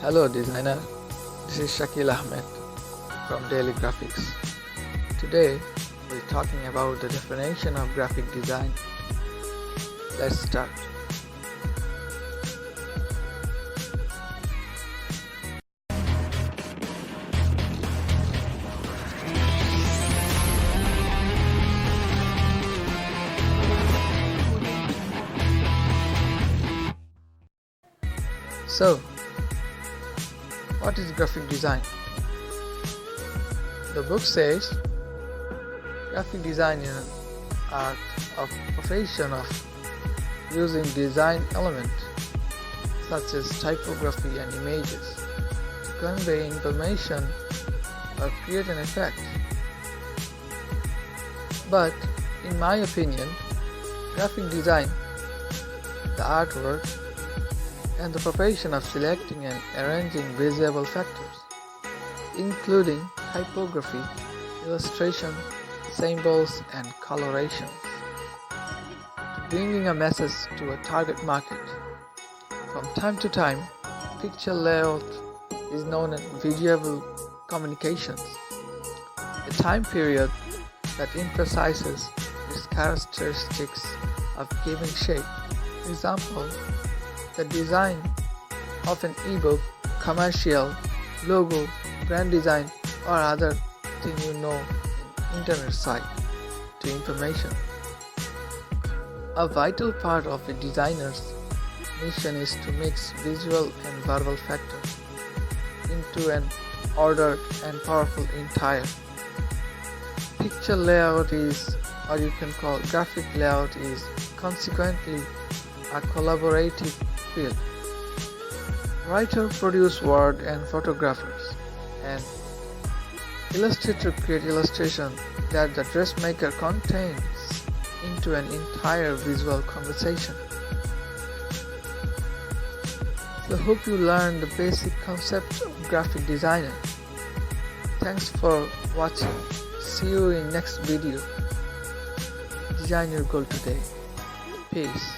Hello designer, this is Shakil Ahmed from Daily Graphics. Today we're talking about the definition of graphic design. Let's start. So, what is graphic design? The book says graphic design is an art of profession of using design elements such as typography and images to convey information or create an effect. But in my opinion, graphic design, the artwork and the profession of selecting and arranging visible factors, including typography, illustration, symbols, and colorations, to bringing a message to a target market. From time to time, picture layout is known as visual communications, a time period that emphasizes its characteristics of giving shape. Example, the design of an ebook, commercial, logo, brand design, or other thing in internet site to information. A vital part of a designer's mission is to mix visual and verbal factors into an ordered and powerful entire. Picture layout is, or you can call graphic layout is, consequently a collaborative field. Writer produce word and photographers, and illustrator create illustration that the dressmaker contains into an entire visual conversation. So hope you learned the basic concept of graphic designer. Thanks for watching. See you in next video. Design your goal today. Peace.